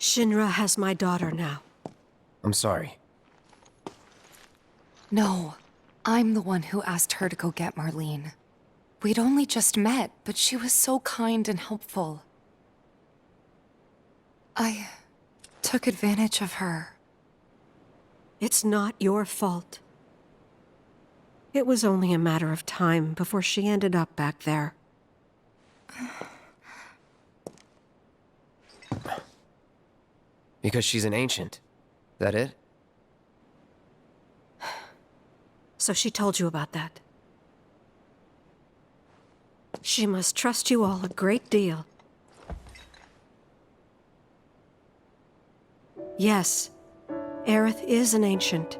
Shinra has my daughter now. I'm sorry. No, I'm the one who asked her to go get Marlene. We'd only just met, but she was so kind and helpful. I took advantage of her. It's not your fault. It was only a matter of time before she ended up back there. Because she's an ancient. That it? So she told you about that. She must trust you all a great deal. Yes, Aerith is an ancient.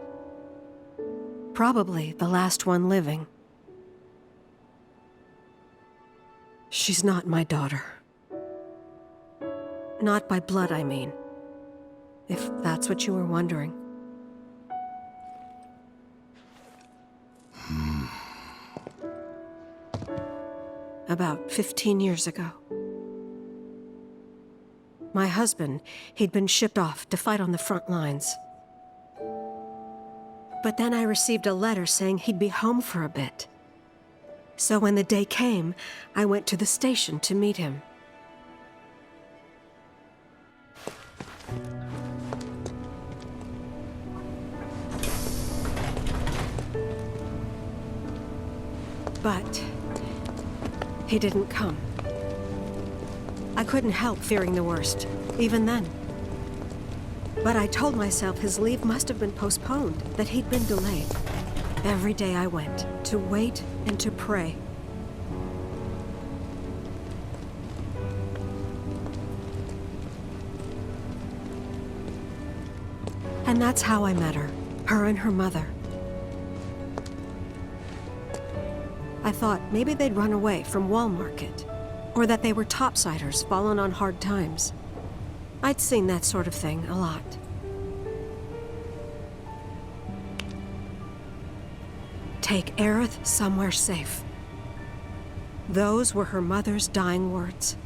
Probably the last one living. She's not my daughter. Not by blood, I mean. If that's what you were wondering. About 15 years ago. My husband, he'd been shipped off to fight on the front lines. But then I received a letter saying he'd be home for a bit. So when the day came, I went to the station to meet him. But he didn't come. I couldn't help fearing the worst, even then. But I told myself his leave must have been postponed, that he'd been delayed. Every day I went, to wait and to pray. And that's how I met her and her mother. I thought maybe they'd run away from Wall Market, or that they were topsiders fallen on hard times. I'd seen that sort of thing a lot. Take Aerith somewhere safe. Those were her mother's dying words.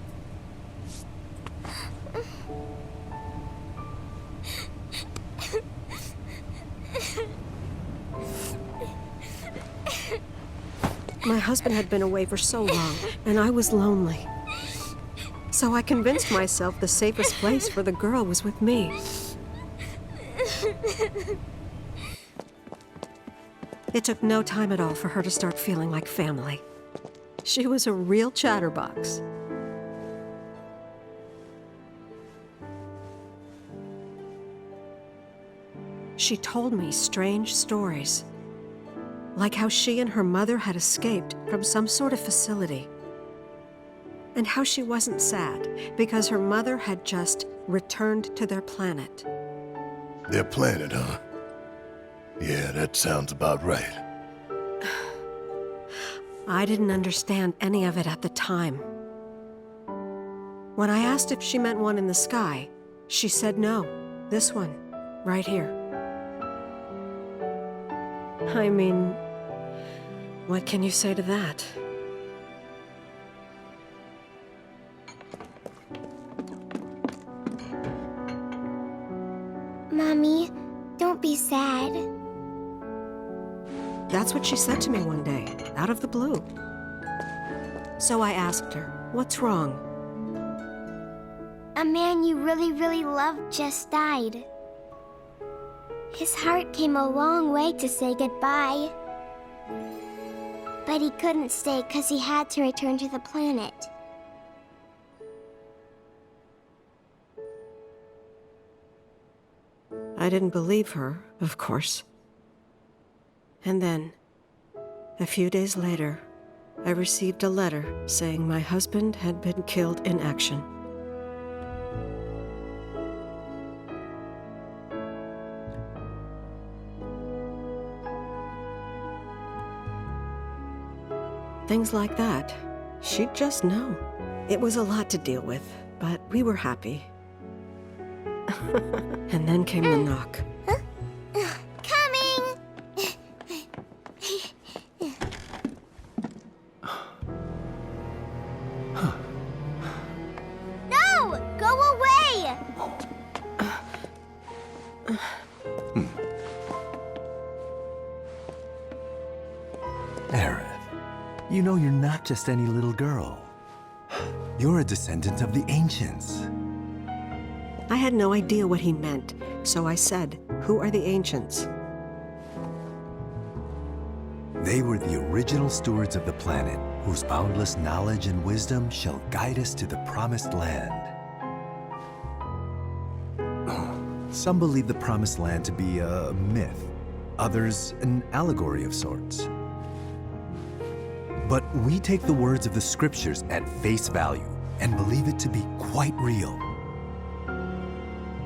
My husband had been away for so long, and I was lonely. So I convinced myself the safest place for the girl was with me. It took no time at all for her to start feeling like family. She was a real chatterbox. She told me strange stories. Like how she and her mother had escaped from some sort of facility. And how she wasn't sad because her mother had just returned to their planet. Their planet, huh? Yeah, that sounds about right. I didn't understand any of it at the time. When I asked if she meant one in the sky, she said no, this one, right here. I mean, what can you say to that? Mommy, don't be sad. That's what she said to me one day, out of the blue. So I asked her, what's wrong? A man you really, really loved just died. His heart came a long way to say goodbye. But he couldn't stay because he had to return to the planet. I didn't believe her, of course. And then, a few days later, I received a letter saying my husband had been killed in action. Things like that, she'd just know. It was a lot to deal with, but we were happy. And then came the knock. Coming! No! Go away! you know you're not just any little girl. You're a descendant of the ancients. I had no idea what he meant, so I said, "Who are the ancients?" They were the original stewards of the planet, whose boundless knowledge and wisdom shall guide us to the promised land. Some believe the promised land to be a myth, others an allegory of sorts. But we take the words of the scriptures at face value and believe it to be quite real.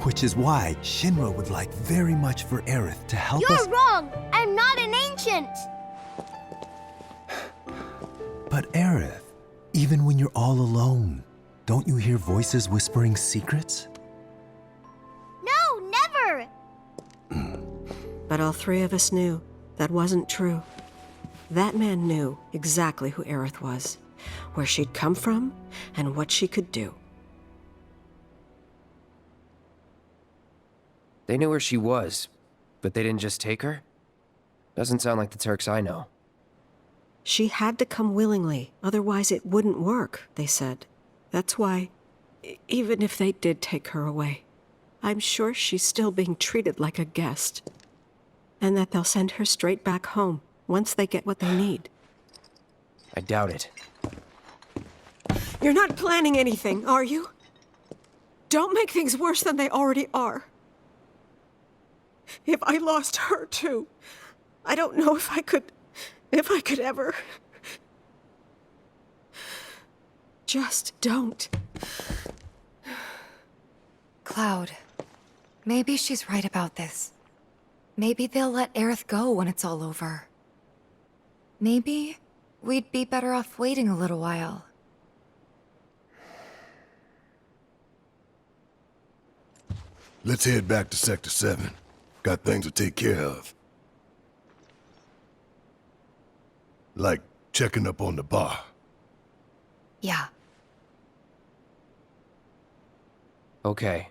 Which is why Shinra would like very much for Aerith to help us. You're wrong! I'm not an ancient! But Aerith, even when you're all alone, don't you hear voices whispering secrets? No, never! But all three of us knew that wasn't true. That man knew exactly who Aerith was, where she'd come from, and what she could do. They knew where she was, but they didn't just take her? Doesn't sound like the Turks I know. She had to come willingly, otherwise it wouldn't work, they said. That's why, even if they did take her away, I'm sure she's still being treated like a guest. And that they'll send her straight back home once they get what they need. I doubt it. You're not planning anything, are you? Don't make things worse than they already are. If I lost her too, I don't know if I could ever. Just don't. Cloud, maybe she's right about this. Maybe they'll let Aerith go when it's all over. Maybe we'd be better off waiting a little while. Let's head back to Sector 7. Got things to take care of. Like checking up on the bar. Yeah. Okay.